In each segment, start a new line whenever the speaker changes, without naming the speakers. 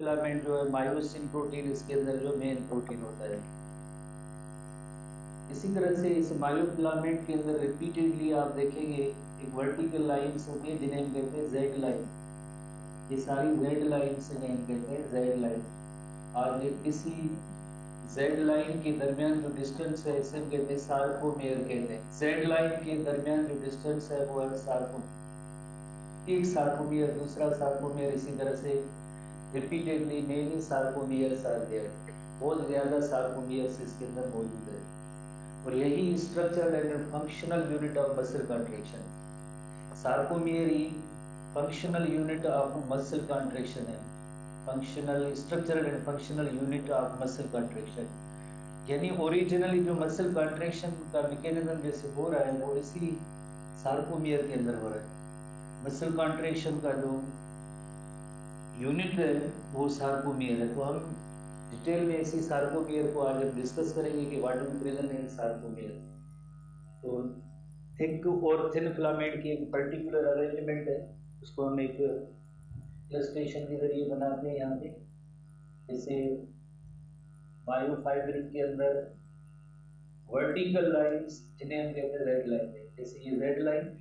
Filament जो है myosin protein इसके अंदर जो मेन प्रोटीन होता है। इसी तरह से इस मायोफिलामेंट के अंदर रिपीटेडली आप देखेंगे एक वर्टिकल लाइन्स होती है जिन्हें हम कहते हैं जेड लाइन। ये सारी जेड लाइन से हम कहते हैं जेड लाइन। और इसी जेड लाइन के दरमियान जो डिस्टेंस है इसे हम कहते हैं सार्कोमेयर कहते हैं। जेड लाइन के दरमियान जो डिस्टेंस है वो है सार्कोमेयर। एक सार्कोमेयर दूसरा सार्कोमेयर, इसी तरह से repeatedly many sarcomeres are there. बहुत ज्यादा सार्कोमेयर्स इसके अंदर मौजूद है और यही structural and functional unit of muscle contraction. Sarcomere ही functional unit of muscle contraction है। Functional structural and functional unit of muscle contraction, यानी ओरिजिनली जो मसल कंट्रैक्शन का मैकेनिज्म जैसे हो रहा है वो इसी सार्कोमेयर के अंदर हो रहा है। मसल कंट्रैक्शन का जो यूनिट है वो सार्कोमेयर है। तो हम डिटेल में इसी सार्कोमेयर को आज हम डिस्कस करेंगे कि what is present in sarcomere. तो थिक और थिन फिलामेंट की एक पर्टिकुलर अरेंजमेंट है, उसको हम एक इलस्ट्रेशन के जरिए बनाते हैं। यहाँ पे जैसे मायोफाइब्रिन के अंदर वर्टिकल लाइंस जिन्हें हम कहते हैं रेड लाइन है, जैसे ये रेड लाइन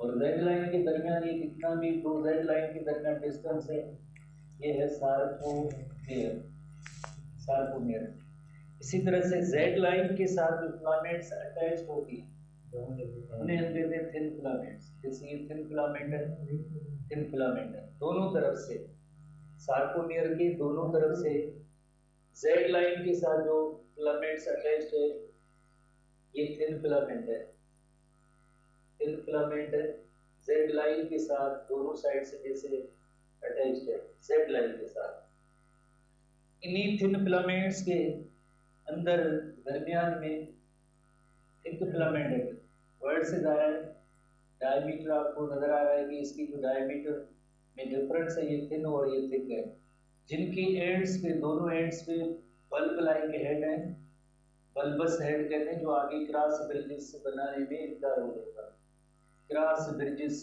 और रेड लाइन के दरमियान ये कितना भी दो रेड लाइन के दरमियान डिस्टेंस है ये है सार्कोमेयर। सार्कोमेयर। इसी तरह से जेड लाइन के साथ जो फिलामेंट्स अटैच होती है उन्हें हम कहते हैं थिन फिलामेंट्स। जैसे ये थिन फिलामेंट है, थिन फिलामेंट है दोनों तरफ से, सार्कोमेयर के दोनों तरफ से जेड लाइन के साथ जो फिलामेंट्स अटैच्ड है ये थिन फिलामेंट है। थिन फिलामेंट है जेड लाइन के साथ दोनों साइड से जैसे अटैच्ड है जेड लाइन के साथ। इन्हीं थिन फिलामेंट्स के अंदर दरमियान में थिक फिलामेंट है, वर्ड से जा रहा है। डायमीटर आपको नजर आ रहा है कि इसकी जो डायमीटर में डिफरेंस है ये थिन और ये थिक है, जिनकी एंड्स पे दोनों एंड्स पे बल्ब लाइक हेड है, बल्बस हेड कहते हैं, जो आगे क्रॉस ब्रिजेस बनाने में इनका रोल होता है। क्रॉस ब्रिजेस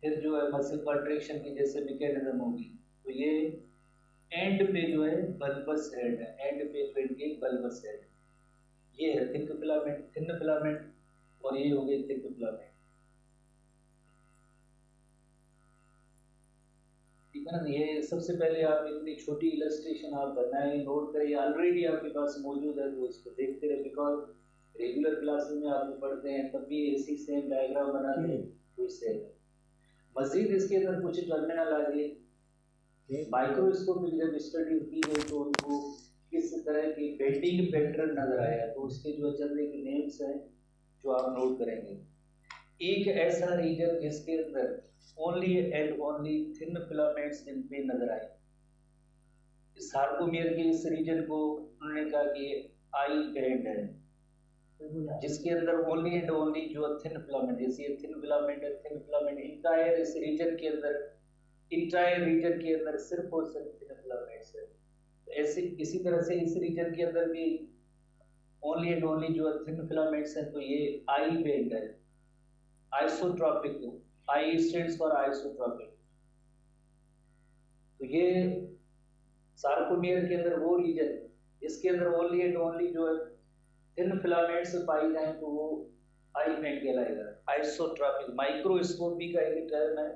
फिर जो है मसल कंट्रैक्शन की जैसे मैकेनिज्म होगी, तो ये एंड पे जो है बल्बस हेड है, एंड पे जो इनके बल्बस हेड, ये है थिक फिलामेंट, थिन फिलामेंट, और ये हो गए थिक फिलामेंट। ठीक है ना। ये सबसे पहले आप इतनी छोटी इलस्ट्रेशन आप बनाएं, नोट करें, ऑलरेडी आपके पास मौजूद है तो इसको देखते रहे, बिकॉज रेगुलर क्लासेस में आप पढ़ते हैं तब भी ऐसी सेम डायग्राम बनाते हैं तो इससे मजीद इसके अंदर कुछ टर्मिनोलॉजी माइक्रोस्कोपिक जब स्टडी की गई तो उनको किस तरह की बेंडिंग पैटर्न नजर आया, तो उसके जो चंद एक नेम्स हैं जो आप नोट करेंगे। एक ऐसा रीजन जिसके अंदर only and only thin filaments इन पे नजर आए, सार्कोमेयर के इस रीजन को उन्होंने कहा कि आई बैंड है, जिसके अंदर ओनली एंड ओनली जो थिन फिलामेंट, जैसे ये थिन फिलामेंट है, थिन फिलामेंट इंटायर इस रीजन के अंदर, इंटायर रीजन के अंदर सिर्फ और सिर्फ थिन फिलामेंट्स है। ऐसे इसी तरह से इस रीजन के अंदर भी ओनली एंड ओनली जो थिन फिलामेंट्स हैं, तो ये आई बैंड है, isotropic, I stands for isotropic. तो ये सार्कोमेयर के अंदर वो रीजन जिसके अंदर ओनली एंड ओनली जो है थिन फिलामेंट्स पाई जाए तो वो आई बैंड कहलाएगा, आइसोट्रोपिक। माइक्रोस्कोपी का एक टर्म है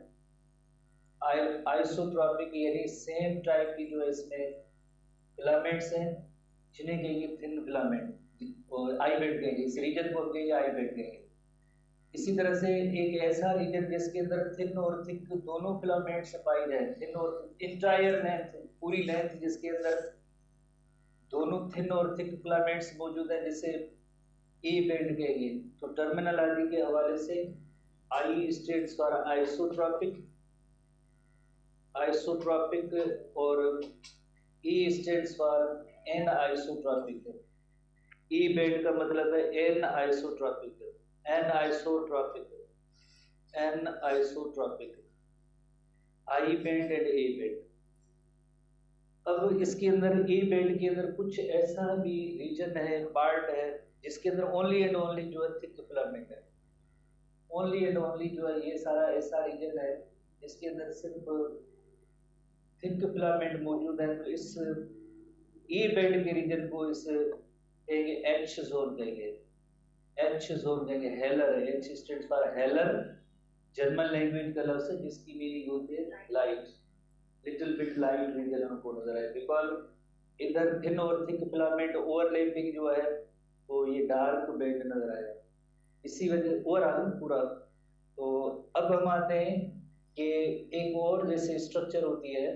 आइसोट्रोपिक, यानी सेम टाइप की जो है इसमें फिलामेंट्स हैं जिन्हें कहेंगे थिन फिलामेंट और आई बैंड कहेंगे, इस रीजन को कहेंगे आई बैंड कहेंगे। इसी तरह से एक ऐसा रीजन जिसके अंदर थिन और थिक दोनों फिलामेंट्स पाई जाए, थिन और इंटायर लेंथ, पूरी लेंथ जिसके अंदर दोनों थिन और थिक फिलामेंट्स मौजूद है, जिसे ए बैंड कहेंगे। तो टर्मिनोलॉजी के हवाले से I stands for isotropic, isotropic, और E stands for anisotropic. E band का मतलब है anisotropic, anisotropic, anisotropic, I band and A band. अब इसके अंदर ए बैंड के अंदर कुछ ऐसा भी रीजन है, पार्ट है, जिसके अंदर ओनली एंड ओनली जो है थिक फिलामेंट है, ओनली एंड ओनली जो है ये सारा ऐसा रीजन है जिसके अंदर सिर्फ थिक फिलामेंट मौजूद है, तो इस ई बैंड के रीजन को इस कहेंगे एच जोन कहेंगे, एच जोन कहेंगे। Heller, H stands for heller, German language का लफ्ज है जिसकी मीनिंग होती है light, little bit light region हमको नजर आए। बिकॉज इधर थिन और थिक फिलामेंट ओवरलैपिंग जो है तो ये डार्क बैंड नजर आएगा, इसी वजह ओवरऑल पूरा। तो अब हम आते हैं कि एक और जैसे स्ट्रक्चर होती है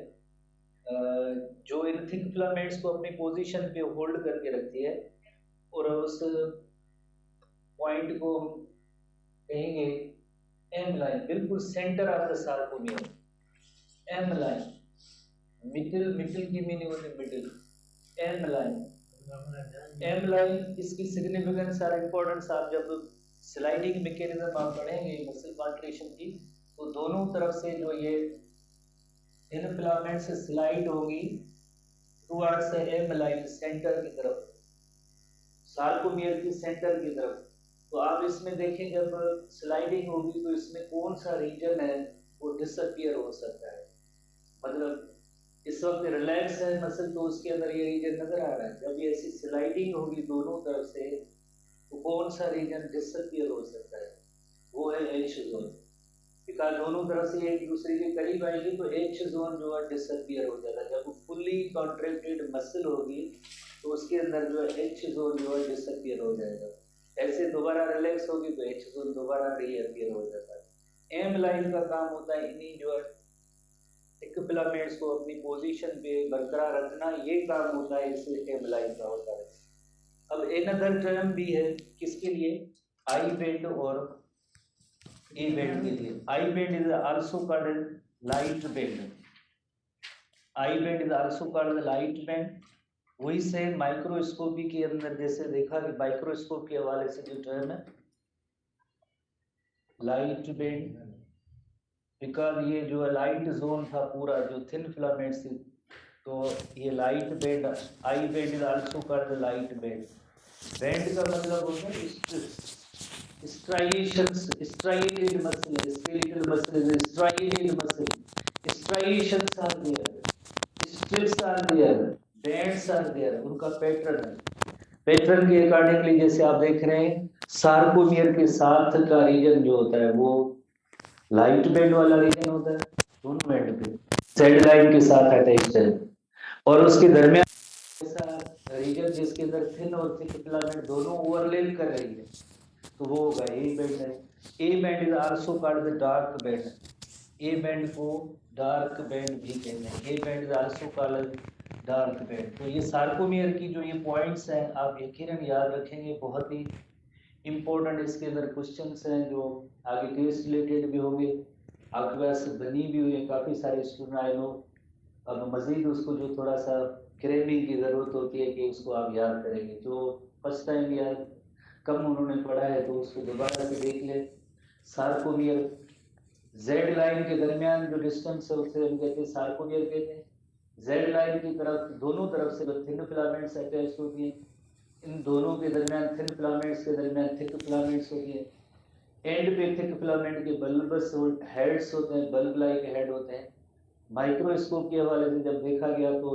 जो इन थिक फिलामेंट्स को अपनी पोजीशन पे होल्ड करके रखती है, और उस पॉइंट को हम कहेंगे एम लाइन, बिल्कुल centre of the sarcomere, M line. Middle, middle की मीनिंग होती है middle, M line. M line इसकी सिग्निफिकेंस और इंपॉर्टेंस आप जब स्लाइडिंग मैकेनिज्म आप पढ़ेंगे मसल कॉन्ट्रैक्शन की, तो दोनों तरफ से जो ये इन फिलामेंट से स्लाइड होगी टुवर्ड्स एम लाइन, सेंटर की तरफ, सार्कोमियर की सेंटर की तरफ। तो आप इसमें देखें जब स्लाइडिंग होगी तो इसमें कौन सा रीजन है वो डिसअपियर हो सकता है, मतलब इस वक्त रिलैक्स है मसल तो उसके अंदर ये रीजन नजर आ रहा है, जब ये ऐसी स्लाइडिंग होगी दोनों तरफ से तो कौन सा रीजन डिसअपियर हो सकता है, वो है एच जोन। बिकॉज दोनों तरफ से एक दूसरे के करीब आएगी तो एच जोन जो है डिसअपियर हो जाता है। जब फुल्ली कॉन्ट्रैक्टेड मसल होगी तो उसके अंदर जो है एच जोन जो है डिसअपियर हो जाएगा, ऐसे दोबारा रिलैक्स होगी तो एच जोन दोबारा रीअपियर हो जाता है। एम लाइन का काम होता है इन्हीं जो है थिक फिलामेंट्स को अपनी पोजीशन पे बरकरार रखना, ये काम होता है इस एम लाइन का होता है। अब अनदर टर्म भी है किसके लिए, आई बैंड और ए बैंड के लिए। आई band is also called light band, I band is also called light band. वही से माइक्रोस्कोपी के अंदर जैसे देखा कि माइक्रोस्कोप के हवाले से जो टर्म है लाइट बैंड, बिकॉज ये जो लाइट जोन था पूरा जो थिन फिलामेंट्स थी, तो ये light band, I band is also called light band. Band का मतलब होता है striations, striated muscle, skeletal muscle, striated muscle, striations are there, strips are there, bands are there, उनका पैटर्न है। पैटर्न के अकॉर्डिंगली जैसे आप देख रहे हैं सार्कोमियर के साथ का रीजन जो होता है वो लाइट बैंड वाला रीजन होता है, दोनों बैंड पे सेड लाइन के साथ अटैच्ड है, और उसके दरमियान ऐसा रीजन जिसके अंदर थिन और थिक फिलामेंट दोनों ओवरलैप कर रही है तो वो होगा ए बैंड है। A band is also called the dark band, A band को डार्क बैंड भी कहते हैं, A band is also called dark band. तो ये सार्कोमियर की जो ये पॉइंट्स हैं आप यकीनन याद रखेंगे, बहुत ही इंपॉर्टेंट इसके अंदर क्वेश्चंस हैं जो आगे टेस्ट रिलेटेड भी होंगे, आपके पास बनी भी हुई है काफ़ी सारे स्टूडेंट आए हो। अब मज़ीद उसको जो थोड़ा सा क्रेमिंग की ज़रूरत होती है कि उसको आप याद करेंगे, जो फर्स्ट टाइम याद कम उन्होंने पढ़ा है तो उसको दोबारा से देख ले। सार्कोमियर जेड लाइन के दरमियान जो डिस्टेंस है उसे हम कहते हैं सार्कोमियर कहते हैं। जेड लाइन की तरफ दोनों तरफ से जो थिन फिलामेंट्स अटैच होती हैं, इन दोनों के दरमियान थिन फिलामेंट्स के दरमियान थिक फिलामेंट्स होती है। एंड पे थिक फिलामेंट के बल्बस हेड्स होते हैं, बल्ब लाइक हेड होते हैं। माइक्रोस्कोप के हवाले से जब देखा गया तो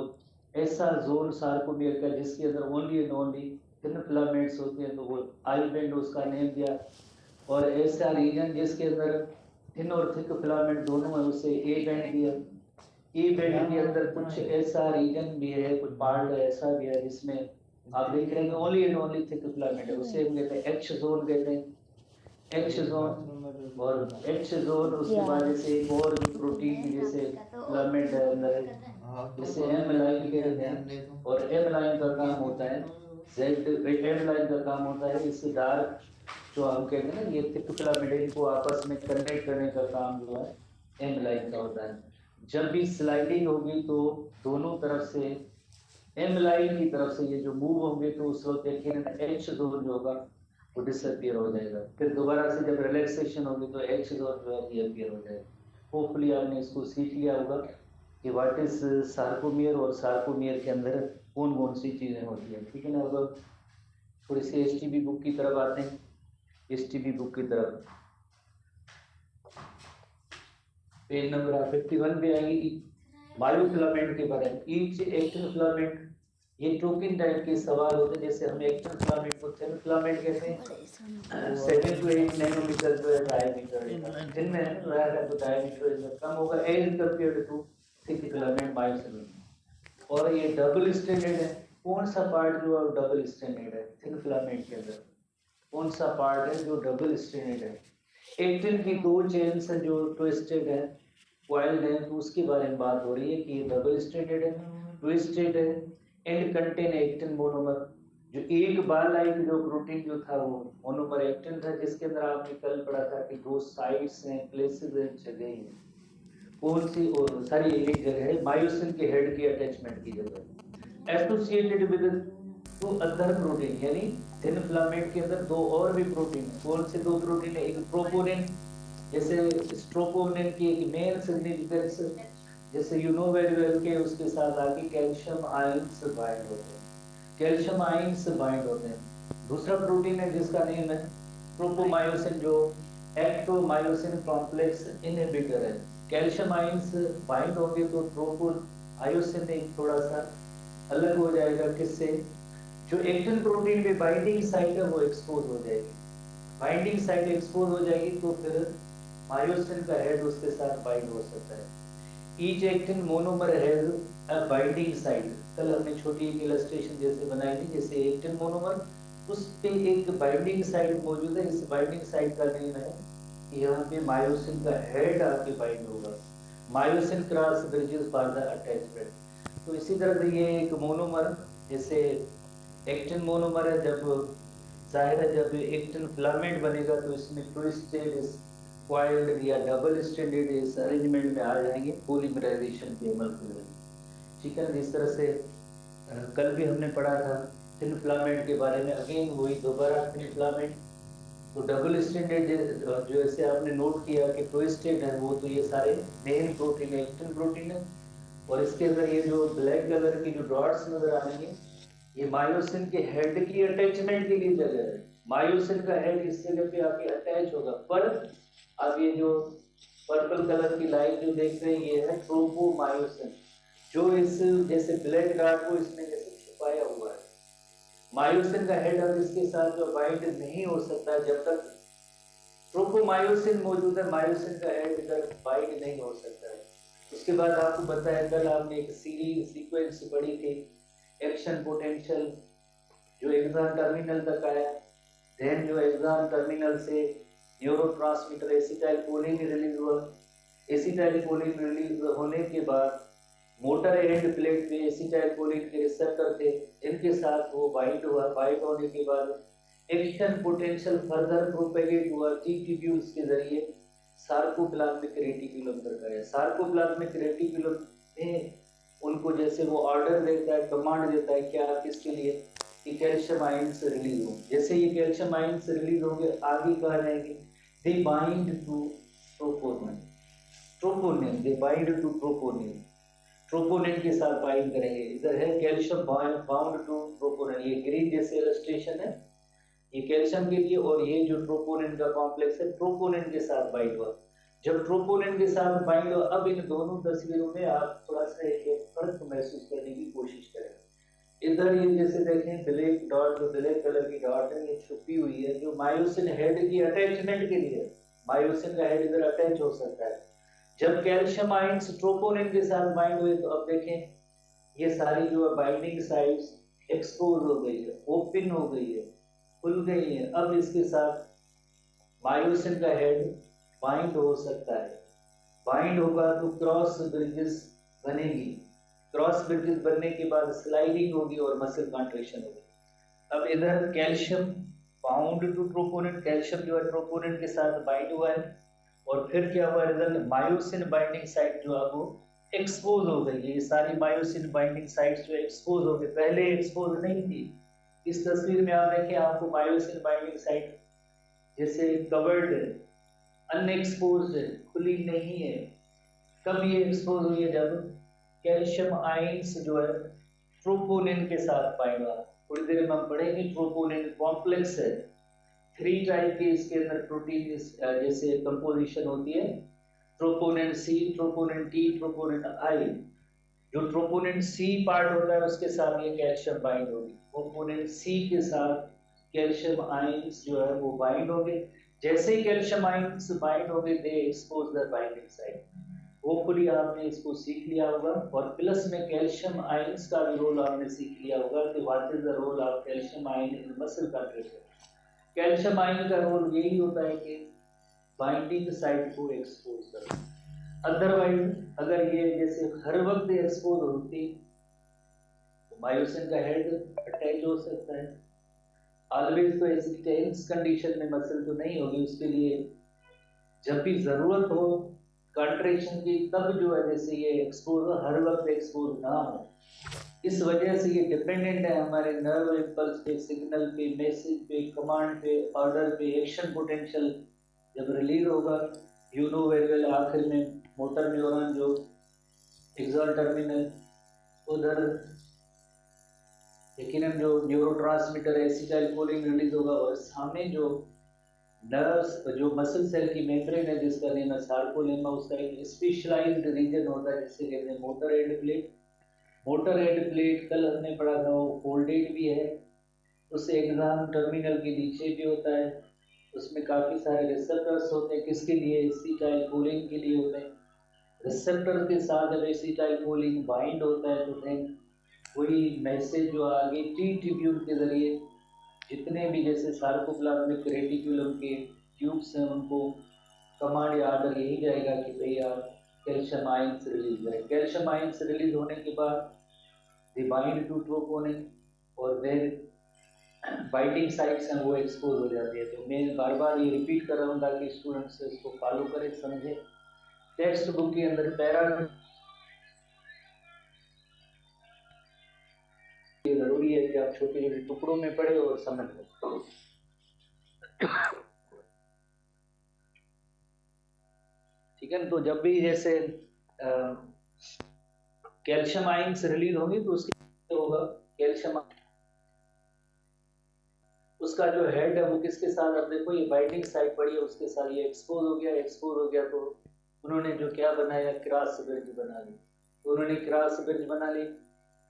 ऐसा जोन सार्कोमियर का जिसके अंदर only and only thin filaments होते हैं तो वो आई बैंड उसका नेम दिया, और ऐसा रीजन जिसके अंदर थिन और थिक फिलामेंट दोनों है उसे ए बैंड दिया। ए बैंड के अंदर कुछ ऐसा रीजन भी है, कुछ पार्ट ऐसा भी है जिसमें आप देख रहे हैं only and only thick filament है, उसे हम कहते हैं एच जोन कहते हैं, एच जोन। और एच जोन उसके बाद जैसे एक और प्रोटीन जैसे फिलामेंट है अंदर जैसे एम लाइन कहते हैं, और एम लाइन का काम होता है जेड, एम लाइन का काम होता है इस डार्क जो हम कहते हैं ना ये थिक फिलामेंट इनको आपस में कनेक्ट करने का काम जो है एम लाइन का होता है। जब भी स्लाइडिंग होगी तो दोनों तरफ से एम लाइन की तरफ से ये जो मूव होंगे तो उस वक्त देखिए एच जोन जो होगा वो डिसअपियर हो जाएगा, फिर दोबारा से जब रिलैक्सेशन होगी तो एच जोन जो है रीअपियर हो जाएगा। होपफुली आपने इसको सीख लिया होगा कि व्हाट इज सार्कोमियर और सार्कोमियर के अंदर कौन कौन सी चीज़ें होती हैं, ठीक है ना। अब थोड़ी सी एसटीबी बुक की तरफ आते हैं, एसटीबी बुक की तरफ पेज नंबर 51 पे आएगी। मायोफिलामेंट के बारे में, ईच एक्टिन फिलामेंट, ये टोकिन टाइप के सवाल होते हैं। जैसे हम एक्टिन फिलामेंट को थिन फिलामेंट कहते हैं, 7 to 8 नैनोमीटर जो है डायमीटर, थिन में रहेगा तो डायमीटर इसमें कम होगा as compared to thick filament myofilament. और ये डबल स्ट्रैंडेड है। कौन सा पार्ट जो है डबल स्ट्रैंडेड है थिन फिलामेंट के अंदर? कौन सा पार्ट है जो डबल स्ट्रैंडेड है? एक्टिन की 2 चेन्स हैं जो ट्विस्टेड है, कॉइल्ड है, तो उसके बारे में बात हो रही है कि ये डबल स्ट्रैंडेड है, ट्विस्टेड है एंड कंटेन एक्टिन मोनोमर। जो एक बार लाइक जो प्रोटीन जो था वो मोनोमर एक्टिन था, जिसके अंदर आपने कल पढ़ा था कि 2 साइट्स हैं, प्लेसेस हैं, जगह हैं। कौन सी? और सारी एक जगह है मायोसिन के हेड के अटैचमेंट की जगह, एसोसिएटेड विद 2 अदर प्रोटीन, यानी थिन फिलामेंट के अंदर 2 और भी प्रोटीन। कौन से 2 प्रोटीन है? एक प्रोपोनिन, जैसे स्ट्रोपोनिन की एक मेन सिग्निफिकेंस, जैसे यू नो वेरी वेल के उसके साथ आके कैल्शियम आयंस बाइंड होते हैं, कैल्शियम आयंस बाइंड होते हैं। दूसरा प्रोटीन है जिसका नेम है ट्रोपोमायोसिन, जो एक्टोमायोसिन कॉम्प्लेक्स इनहिबिटर है। कैल्शियम आयंस बाइंड होंगे तो ट्रोपोमायोसिन एक थोड़ा सा अलग हो जाएगा। किससे? जो एक्टिन प्रोटीन में बाइंडिंग साइट है वो एक्सपोज हो जाएगी। बाइंडिंग साइट एक्सपोज हो जाएगी तो फिर मायोसिन का हेड उसके साथ बाइंड हो सकता है। Each actin monomer has a binding site. कल हमने छोटी एक इलस्ट्रेशन जैसे बनाई थी, जैसे एक्टिन मोनोमर उस पे एक बाइंडिंग साइट मौजूद है। इस बाइंडिंग साइट का नेम है कि यहाँ पे मायोसिन का हेड आके बाइंड होगा। Myosin cross bridges for the attachment. तो इसी तरह से ये एक मोनोमर, जैसे एक्टिन मोनोमर है, जब जाहिर है जब एक्टिन फिलामेंट बनेगा तो इसमें ट्विस्टेड कॉइल्ड या डबल स्ट्रैंडेड इस अरेंजमेंट में आ जाएंगे पॉलीमराइजेशन के अमल के लिए। ठीक है, जिस तरह से कल भी हमने पढ़ा था थिन फिलामेंट के बारे में, अगेन वही दोबारा थिन फिलामेंट तो डबल स्ट्रैंडेड जो ऐसे आपने नोट किया कि ट्विस्टेड है, वो तो ये सारे मेन प्रोटीन है, एक्टिन प्रोटीन है। और इसके अंदर ये जो ब्लैक कलर की जो डॉट्स नजर आ रही है, ये मायोसिन के हेड की अटैचमेंट के लिए जगह है। मायोसिन का हेड इस जगह पे आके अटैच होगा। पर अब ये जो पर्पल कलर की लाइन जो देख रहे हैं ये है ट्रोपोमायोसिन, जो इस जैसे ब्लैक डॉट को इसमें जैसे छुपाया हुआ है। मायोसिन का हेड अब इसके साथ जो बाइंड नहीं हो सकता जब तक ट्रोपोमायोसिन मौजूद है, मायोसिन का हेड इधर बाइंड नहीं हो सकता है। उसके बाद आपको पता है कल आपने एक सीरीज सीक्वेंस पढ़ी थी, एक्शन पोटेंशियल, जो एग्जाम टर्मिनल तक आया। देन जो एग्जाम टर्मिनल से न्यूरोट्रांसमीटर एसिटाइलकोलिन रिलीज हुआ। एसिटाइलकोलिन रिलीज होने के बाद मोटर एंड प्लेट पे एसिटाइलकोलिन के रिसेप्टर थे, जिनके साथ वो बाइंड हुआ। बाइंड होने के बाद एक्शन पोटेंशियल फर्दर प्रोपेगेट हुआ टी ट्यूब्यूल्स के जरिए सार्कोप्लाज्मिक रेटिकुलम तक आया। सार्कोप्लाज्मिक रेटिकुलम में उनको जैसे वो ऑर्डर देता है, कमांड देता है क्या, किसके लिए, कि कैल्शियम आयंस रिलीज हो। जैसे ये कैल्शियम आयंस रिलीज होंगे आगे कहा जाएंगे they bind to troponin, troponin they bind to troponin, troponin के साथ बाइंड करेंगे। इधर है कैल्शियम बाउंड टू ट्रोपोनिन, ये ग्रीन जैसे इलस्ट्रेशन है, ये कैल्शियम के लिए। और ये जो ट्रोपोनिन का कॉम्प्लेक्स है ट्रोपोनिन के साथ बाइंड हुआ। जब ट्रोपोनिन के साथ बाइंड हुआ, अब इन दोनों तस्वीरों में आप थोड़ा सा एक फर्क महसूस करने की कोशिश करें। इधर ये जैसे देखें ब्लैक डॉट, जो ब्लैक कलर की डॉट है ये छुपी हुई है, जो मायोसिन हेड की अटैचमेंट के लिए। मायोसिन का हेड इधर अटैच हो सकता है। जब कैल्शियम आयंस ट्रोपोनिन के साथ बाइंड हुए तो अब देखें ये सारी जो है बाइंडिंग साइट्स एक्सपोज हो गई है, ओपन हो गई है, खुल गई है। अब इसके साथ मायोसिन का हेड बाइंड हो सकता है। बाइंड होगा तो क्रॉस ब्रिजेस बनेगी। क्रॉस ब्रिजेस बनने के बाद स्लाइडिंग होगी और मसल कॉन्ट्रैक्शन होगी। अब इधर calcium bound to troponin, calcium जो है ट्रोपोनिन के साथ बाइंड हुआ है। और फिर क्या हुआ, रिजल्ट मायोसिन बाइंडिंग साइट जो है वो एक्सपोज हो गई है। ये सारी मायोसिन बाइंडिंग साइट्स जो एक्सपोज हो गई, पहले एक्सपोज नहीं थी। इस तस्वीर में आप देखें, आपको मायोसिन बाइंडिंग साइट जैसे कवर्ड है, अनएक्सपोज्ड है, खुली नहीं है। कब ये एक्सपोज हुई है, जब कैल्शियम आयंस जो है ट्रोपोनिन के साथ बाइंड हुआ। थोड़ी देर में हम पढ़ेंगे ट्रोपोनिन कॉम्प्लेक्स है, 3 टाइप के इसके अंदर प्रोटीन जैसे कंपोजिशन होती है, troponin C, troponin T, troponin I. जो ट्रोपोनिन सी पार्ट होता है उसके साथ ये कैल्शियम बाइंड होगी, ट्रोपोनिन सी के साथ कैल्शियम आयंस जो है वो बाइंड होंगे। जैसे ही कैल्शियम आयंस बाइंड होंगे they expose the binding site. Hopefully आपने इसको सीख लिया होगा, और प्लस में कैल्शियम आयंस का भी रोल आपने सीख लिया होगा कि what is the role of calcium ion in muscle contraction. Calcium ion का रोल यही होता है कि बाइंडिंग साइट को एक्सपोज करना। अदरवाइज अगर ये जैसे हर वक्त एक्सपोज होती तो मायोसिन का हेड अटैच हो सकता है। ऑलवेज तो ऐसी टेंस कंडीशन में मसल तो नहीं होगी, उसके लिए जब भी जरूरत हो कंट्रेक्शन की तब जो है जैसे ये एक्सपोज हो, हर वक्त एक्सपोज ना हो। इस वजह से ये डिपेंडेंट है हमारे नर्व इम्पल्स पे, सिग्नल पे, मैसेज पे, कमांड पे, ऑर्डर पे, एक्शन पोटेंशियल जब रिलीज होगा यू नो वेरी वेल आखिर में मोटर न्यूरॉन जो एक्सॉन टर्मिनल उधर यकीनन जो न्यूरोट्रांसमीटर एसिटाइलकोलिन रिलीज होगा, और सामने जो नर्व्स जो मसल सेल की मेम्ब्रेन है जिसका नेम है सार्कोलेमा, उसका एक स्पेशलाइज्ड रीजन होता है जिससे कहते हैं motor end plate. Motor end plate कल हमने पढ़ा था वो फोल्डेड भी है, उससे एग्जाम टर्मिनल के नीचे भी होता है, उसमें काफी सारे रिसेप्टर्स होते हैं, किसके लिए, एसिटाइलकोलिन के लिए होते हैं। रिसेप्टर के साथ जब एसिटाइलकोलिन बाइंड होता है तो देन वही मैसेज जो आगे टी ट्यूब्यूल के जरिए जितने भी जैसे सार्कोप्लाज्मिक रेटिकुलम के ट्यूब्स हैं उनको कमांड या आर्डर यही जाएगा कि भैया कैल्शियम आयंस रिलीज करें। कैल्शियम आयंस रिलीज होने के बाद दे बाइंड टू ट्रोपोनिन और देन बाइंडिंग साइट्स हैं वो एक्सपोज हो जाती है। तो मैं बार बार ये रिपीट कर रहा हूँ ताकि स्टूडेंट्स इसको फॉलो करें, समझे। टेक्स्ट बुक के अंदर पैरा ये जरूरी है कि आप छोटे छोटे टुकड़ों में पढ़े और समझ लो। ठीक है, तो जब भी जैसे कैल्शियम आयंस रिलीज होंगी तो उसके होगा कैल्शियम, उसका जो हेड है वो किसके साथ, अब देखो ये बाइंडिंग साइट पड़ी है उसके साथ ये एक्सपोज हो गया। एक्सपोज हो गया तो उन्होंने जो क्या बनाया, क्रॉस ब्रिज बना ली। तो उन्होंने क्रॉस ब्रिज बना ली,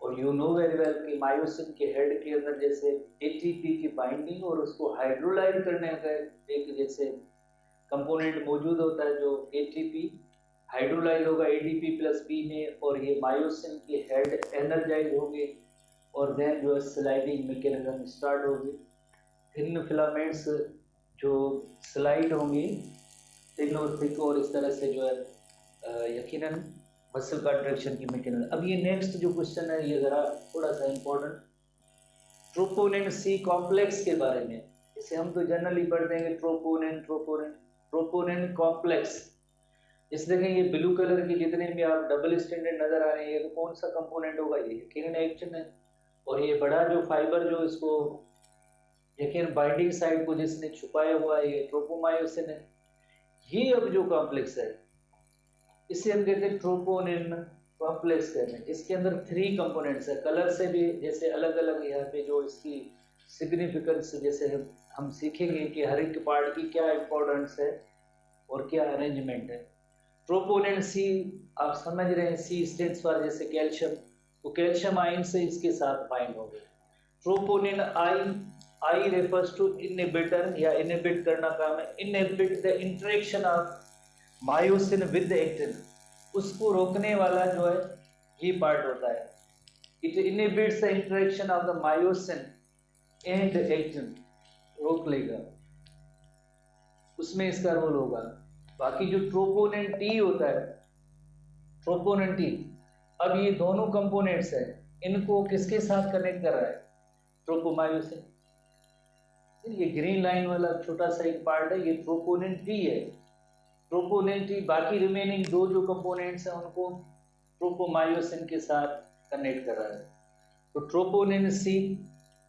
और यू नो वेरी वेल कि मायोसिन के हेड के अंदर जैसे एटीपी की बाइंडिंग और उसको हाइड्रोलाइज करने का एक जैसे कंपोनेंट मौजूद होता है जो एटीपी हाइड्रोलाइज होगा एडीपी प्लस बी में, और ये मायोसिन के हेड एनर्जाइज होंगे, और देन जो है स्लाइडिंग मैकेनिज्म स्टार्ट होगी। थिन फिलामेंट्स जो स्लाइड होंगी थिन और थिक, और इस तरह से जो है यकीनन मसल कंट्रैक्शन की मैकेनिज्म। अब ये नेक्स्ट जो क्वेश्चन है ये जरा थोड़ा सा इंपॉर्टेंट, ट्रोपोनिन सी कॉम्प्लेक्स के बारे में। इसे हम तो जनरली पढ़ते हैं ट्रोपोनिन ट्रोपोनिन ट्रोपोनिन कॉम्प्लेक्स। इस देखें ये ब्लू कलर के जितने भी आप डबल स्टैंडर्ड नजर आ रहे हैं ये तो कौन सा कंपोनेंट होगा, ये यकीनन एक्टिन है। और ये बड़ा जो फाइबर जो इसको यकीन बाइंडिंग साइट को जिसने छुपाया हुआ है ये ट्रोपोमायोसिन है। ये अब जो कॉम्प्लेक्स है इसे हम कहते हैं ट्रोपोनिन कॉम्प्लेक्स कहते हैं। इसके अंदर 3 कंपोनेंट्स है, कलर से भी जैसे अलग अलग यहाँ पे जो इसकी सिग्निफिकेंस जैसे हम सीखेंगे कि हर एक पार्ट की क्या इंपॉर्टेंस है और क्या अरेंजमेंट है। ट्रोपोनिन सी आप समझ रहे हैं, सी स्टैंड्स फॉर जैसे कैल्शियम, तो कैल्शियम आयन से इसके साथ बाइंड हो गए। Troponin I refers to inhibitor या इनहिबिट करना काम है, inhibit the interaction of myosin with actin, उसको रोकने वाला जो है ये पार्ट होता है। It inhibits the interaction of the myosin and actin, रोक लेगा, उसमें इसका रोल होगा। बाकी जो ट्रोपोनिन टी होता है, ट्रोपोनिन टी, अब ये दोनों कंपोनेंट्स है, इनको किसके साथ कनेक्ट कर रहा है, ट्रोपोमायोसिन। ये ग्रीन लाइन वाला छोटा सा एक पार्ट है ये ट्रोपोनिन टी है। ट्रोपोनिन टी बाकी रिमेनिंग 2 जो कंपोनेंट्स हैं उनको ट्रोपोमायोसिन के साथ कनेक्ट कर रहा है। तो troponin C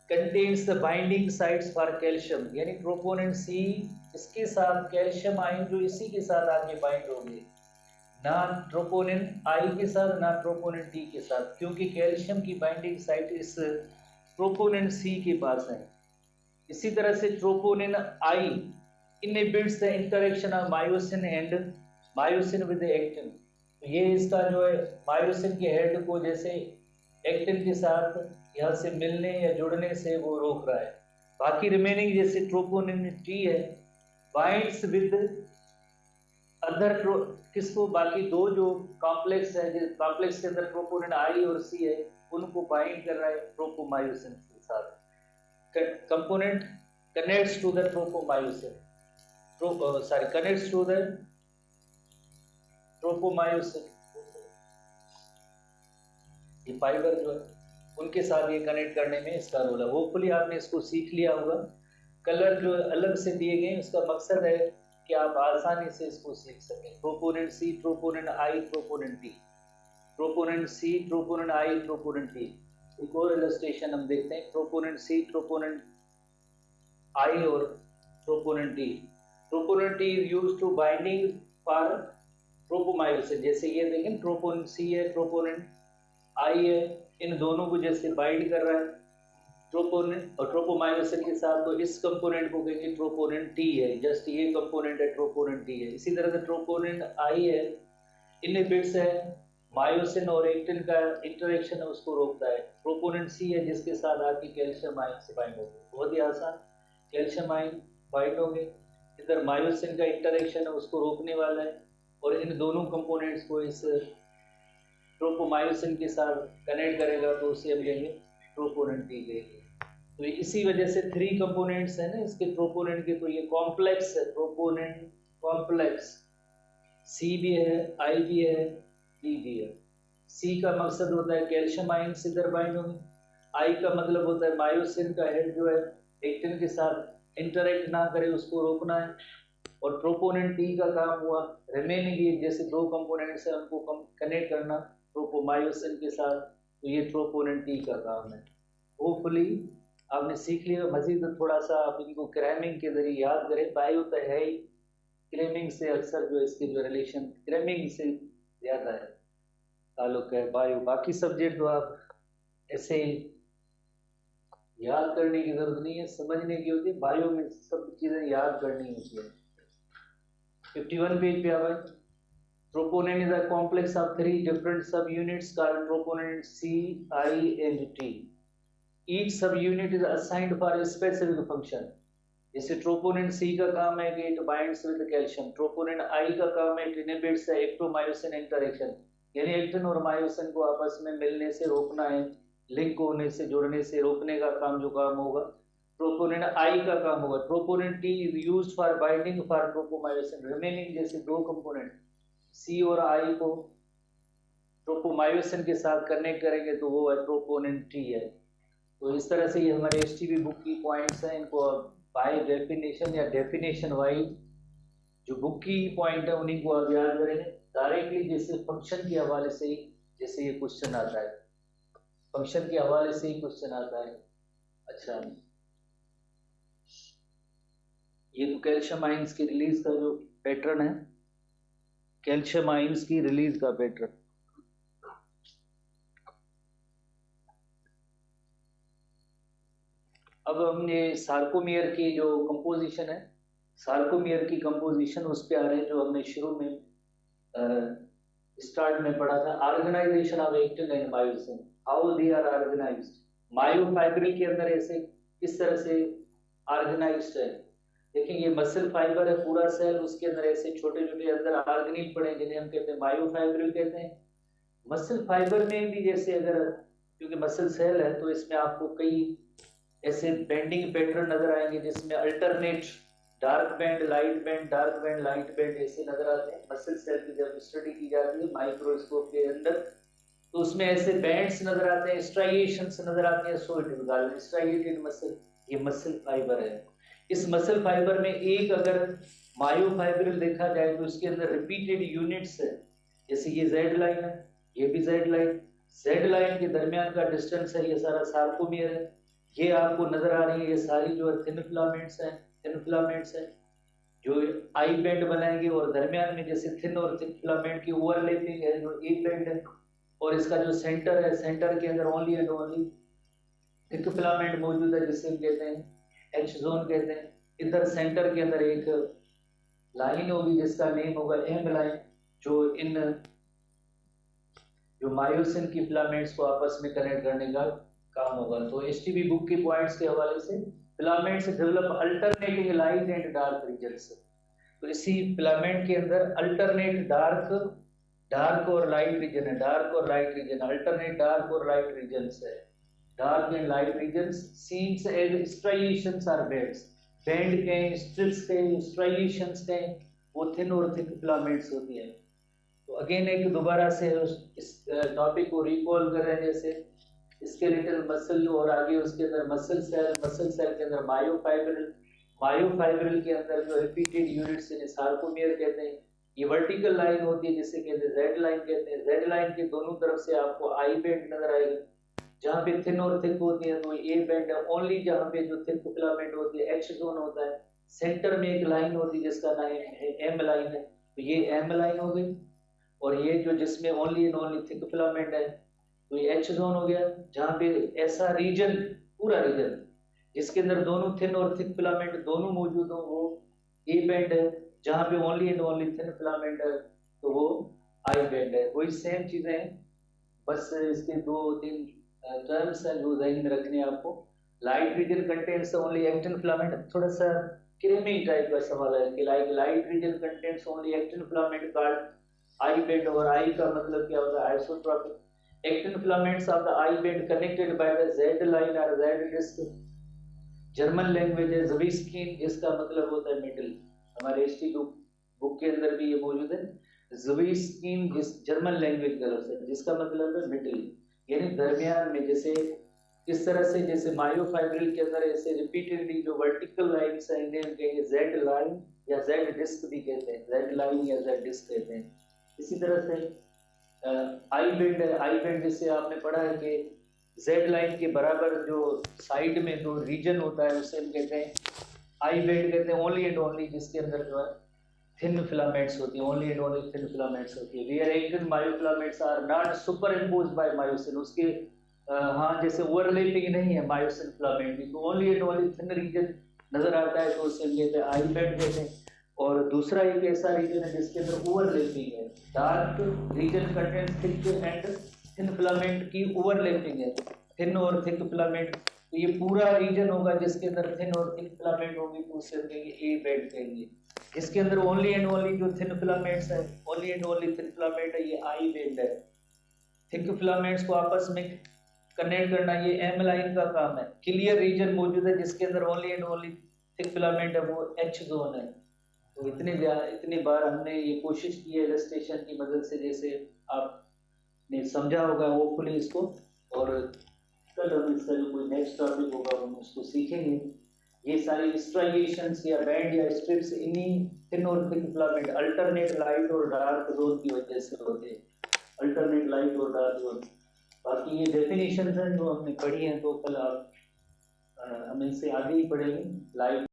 contains the binding sites for calcium, यानी ट्रोपोनिन सी इसके साथ कैल्शियम आयन जो इसी के साथ आगे बाइंड होंगे, ना ट्रोपोनिन आई के साथ ना ट्रोपोनिन टी के साथ, क्योंकि कैल्शियम की बाइंडिंग साइट इस ट्रोपोनिन सी के पास है। इसी तरह से troponin I inhibits the interaction of myosin and myosin with the actin, ये इसका जो है मायोसिन के हेड को जैसे एक्टिन के साथ यहाँ से मिलने या जुड़ने से वो रोक रहा है। बाकी रिमेनिंग जैसे ट्रोपोनिन टी है बाइंड्स विद अदर किसको, बाकी दो जो कॉम्प्लेक्स है, जिस कॉम्प्लेक्स के अंदर ट्रोपोनिन आई और सी है उनको बाइंड कर रहा है ट्रोपोमायोसिन के साथ। Component connects to the tropomyosin, connects to the tropomyosin, ये फाइबर जो है उनके साथ ये कनेक्ट करने में इसका रोल है। होपफुली आपने इसको सीख लिया होगा। कलर जो अलग से दिए गए उसका मकसद है कि आप आसानी से इसको सीख सकें। Troponin C, troponin I, troponin T, troponin C, troponin I, troponin T. एक और इलस्ट्रेशन हम देखते हैं, ट्रोपोनिन सी, ट्रोपोनिन आई और troponin T. Troponin T is used to binding for tropomyosin. जैसे ये देखें ट्रोपोनिन सी है, ट्रोपोनिन आई है, इन दोनों को जैसे बाइंड कर रहा है ट्रोपोनिन और ट्रोपोमायोसिन के साथ, तो इस कंपोनेंट को कहेंगे ट्रोपोनिन टी है। जस्ट ये कंपोनेंट है ट्रोपोनिन टी है। इसी तरह से ट्रोपोनिन आई है, इनहिबिट्स है मायोसिन और एक्टिन का इंटरेक्शन है उसको रोकता है। ट्रोपोनिन सी है जिसके साथ आपकी कैल्शियम आयन से बाइंड होगी, बहुत ही आसान, कैल्शियम आयन बाइंड होंगे। इधर मायोसिन का इंटरेक्शन है उसको रोकने वाला है और इन दोनों कंपोनेंट्स को इस ट्रोपोमायोसिन के साथ कनेक्ट करेगा तो उसे हम कहेंगे ट्रोपोनिन टी कहेंगे। तो इसी वजह से 3 कंपोनेंट्स है ना इसके ट्रोपोनिन के, तो ये कॉम्प्लेक्स है ट्रोपोनिन कॉम्प्लेक्स। सी भी है, आई भी है, डी भी है। सी का मकसद होता है कैल्शियम आयन से इधर बाइंड होंगे। आई का मतलब होता है मायोसिन का हेड जो है एक्टिन के साथ इंटरेक्ट ना करे उसको रोकना है। और ट्रोपोनिन टी का काम हुआ रिमेनिंग ये जैसे 2 कंपोनेंट्स है उनको कनेक्ट करना ट्रोपोमायोसिन के साथ, तो ये ट्रोपोनिन टी का काम है। होपफुली आपने सीख लिया। मजीद थोड़ा सा आप इनको क्रैमिंग के जरिए याद करें। बायो तो है ही, क्रैमिंग से अक्सर जो इसके जो रिलेशन क्रैमिंग से ज़्यादा है, ताल्लुक है बायो। बाकी सब्जेक्ट तो आप ऐसे याद करने की जरूरत नहीं है, समझने की होती है। बायो में सब चीज़ें याद करनी होती है। 51 पेज पे आवा। Troponin is a complex of 3 different subunits called troponin C, I, and T. Each subunit is assigned for a specific function. जैसे ट्रोपोनिन सी का काम है कि it binds with calcium, troponin आई का काम है इट इनहिबिट्स द एक्टोमायोसिन इंटरेक्शन, यानी actin और मायोसिन को आपस में मिलने से रोकना है, लिंक होने से जुड़ने से रोकने का काम जो काम होगा ट्रोपोनिन आई का काम होगा। Troponin T is used for binding for tropomyosin. Remaining जैसे 2 कंपोनेंट सी और आई को ट्रोपोमायोसिन के साथ कनेक्ट करेंगे तो वो है ट्रोपोनिन टी है। तो इस तरह से ये हमारे एसटीबी बुक की पॉइंट्स हैं, इनको बाय डेफिनेशन या डेफिनेशन वाइज जो बुक की पॉइंट है उन्हीं को आप याद करेंगे डायरेक्टली, जैसे फंक्शन के हवाले से ही जैसे ये क्वेश्चन आता है, फंक्शन के हवाले से ही क्वेश्चन आता है। अच्छा, ये तो कैल्शियम आयंस की रिलीज का जो पैटर्न है, कैल्शियम आयंस की रिलीज का पैटर्न। अब हमने सार्कोमियर की जो कंपोजिशन है, सार्कोमियर की कंपोजिशन उस पे आ रहे हैं जो हमने शुरू में स्टार्ट में पढ़ा था। Organisation of actin and myosin, how they are organised. Myofibril के अंदर ऐसे किस तरह से ऑर्गेनाइज्ड है। देखिए ये मसल फाइबर है पूरा सेल, उसके अंदर ऐसे छोटे छोटे अंदर ऑर्गेनील पड़े जिन्हें हम कहते हैं मायोफाइब्रिल कहते हैं। मसल फाइबर में भी जैसे अगर, क्योंकि मसल सेल है तो इसमें आपको कई ऐसे बेंडिंग पैटर्न नजर आएंगे जिसमें alternate dark band light band, dark band light band ऐसे नजर आते हैं। मसल सेल की जब स्टडी की जाती है माइक्रोस्कोप के अंदर तो उसमें ऐसे बैंड्स नजर आते हैं, स्ट्राइएशंस नजर आते हैं। So it is called striated muscle, ये मसल फाइबर है। इस मसल फाइबर में एक अगर मायोफाइब्रिल देखा जाए तो इसके अंदर रिपीटेड यूनिट्स है। जैसे ये जेड लाइन है, ये भी जेड लाइन, जेड लाइन के दरमियान का डिस्टेंस है, ये सारा सार्कोमियर है। ये आपको नजर आ रही है, ये सारी जो है थिन फिलामेंट्स हैं, थिन फिलामेंट्स हैं जो आई बैंड बनाएंगे और दरमियान में जैसे थिन और थिन फिलामेंट की ओवरलैपिंग है जो एक बैंड है। और इसका जो सेंटर है, सेंटर के अंदर only and only thick filament मौजूद है जिसे हम कहते हैं एच जोन कहते हैं। इधर सेंटर के अंदर एक लाइन होगी जिसका नेम होगा एम लाइन, जो इन जो मायोसिन की फिलामेंट्स को आपस में कनेक्ट करने का काम होगा। तो एसटीबी बुक के पॉइंट्स के हवाले से filaments develop alternating light and dark regions. तो इसी फिलामेंट के अंदर अल्टरनेट डार्क और लाइट रीजन है, डार्क और लाइट रीजन, अल्टरनेट डार्क और लाइट रीजन्स है। Dark and light regions seen as striations or bands, band के स्ट्रिप्स के स्ट्राइएशंस के वो थिन और थिक फिलामेंट्स होती है। तो अगेन एक दोबारा से इस टॉपिक को रिकॉल कर रहे हैं, जैसे स्केलेटल मसल और आगे उसके अंदर मसल सेल के अंदर मायोफाइब्रिल के अंदर जो रिपीटेड यूनिट्स इन्हें सार्कोमियर कहते हैं। ये वर्टिकल लाइन होती है जिसे कहते हैं जेड लाइन कहते हैं। जेड लाइन के दोनों तरफ से आपको आई बैंड नजर आएगा, जहाँ पे थिन और थिक होती है तो ए बैंड है ओनली, जहाँ पे जो थिक फिलामेंट होती है एच जोन होता है। सेंटर में एक लाइन होती है जिसका नाम है एम लाइन है, तो ये एम लाइन हो गई। और ये जो जिसमें only and only thick filament है तो ये एच जोन हो गया, जहाँ पे ऐसा रीजन पूरा रीजन जिसके अंदर दोनों थिन और थिक फिलामेंट दोनों मौजूद हो वो ए बैंड है। जहाँ पे only and only thin filament है तो वो आई बैंड है। वही सेम चीजें हैं, बस इसके दो तीन टर्म्स हैं जो ध्यान में रखने हैं आपको। Light reason contains only actin filament, थोड़ा सा क्रीमी टाइप का सवाल है कि light reason contains only actin filament called I band, और आई का मतलब क्या होता है isotropic. Actin filaments of the I band connected by the Z line और जेड डिस्क। जर्मन लैंग्वेज है ज़विस्कीन, जिसका मतलब होता है मिडिल। हमारे एसटी बुक के अंदर भी ये मौजूद है, ज़विस्कीन जिस जर्मन लैंग्वेज का लफ्ज़ है जिसका मतलब है मिडिल, यानी दरमियान में। जैसे इस तरह से जैसे मायोफाइब्रिल के अंदर ऐसे रिपीटेडली जो वर्टिकल लाइन्स हैं इन्हें कहेंगे जेड लाइन या जेड डिस्क भी कहते हैं, जेड लाइन या जेड डिस्क कहते हैं। इसी तरह से आई बैंड है, आई बैंड जिससे आपने पढ़ा है कि जेड लाइन के बराबर जो साइड में जो रीजन होता है उसे हम कहते हैं आई बैंड कहते हैं। ओनली एंड ओनली जिसके अंदर जो है थिन फिलामेंट्स होती है, only and only thin filaments होती है। Where actin myofilaments are not superimposed by myosin, उसके हाँ जैसे ओवरलैपिंग नहीं है मायोसिन फिलामेंट की, तो only and only thin region नजर आता है तो उसे हम कहते हैं आई बैंड कहते हैं। और दूसरा एक ऐसा रीजन है जिसके अंदर ओवरलैपिंग है, dark region contain thick and thin filament की ओवरलैपिंग है, थिन और थिक फिलामेंट। तो ये पूरा रीजन होगा जिसके अंदर थिन और थिक फिलामेंट होगी तो उसे हम कहेंगे ए बैंड कहेंगे। इसके अंदर ओनली एंड ओनली जो थिन फिलामेंट्स है, only and only thin filament है, ये आई बैंड है। थिक फिलामेंट्स को आपस में कनेक्ट करना ये एम लाइन का काम है। क्लियर रीजन मौजूद है जिसके अंदर only and only thick filament है, वो एच जोन है। तो इतनी बार हमने ये कोशिश की है इलस्ट्रेशन की मदद से, जैसे आपने समझा होगा होपफुली इसको। और कल हम इसका जो कोई नेक्स्ट टॉपिक होगा हम उसको सीखेंगे। ये सारी स्ट्राइएशंस या बैंड या स्ट्रिप्स इन्हीं थिन और थिक फिलामेंट अल्टरनेट लाइट और डार्क जोन की वजह से होते हैं, अल्टरनेट लाइट और डार्क जोन। बाकी ये डेफिनेशन है जो हमने पढ़ी है, तो कल आप हम इससे आगे ही पढ़ेंगे लाइट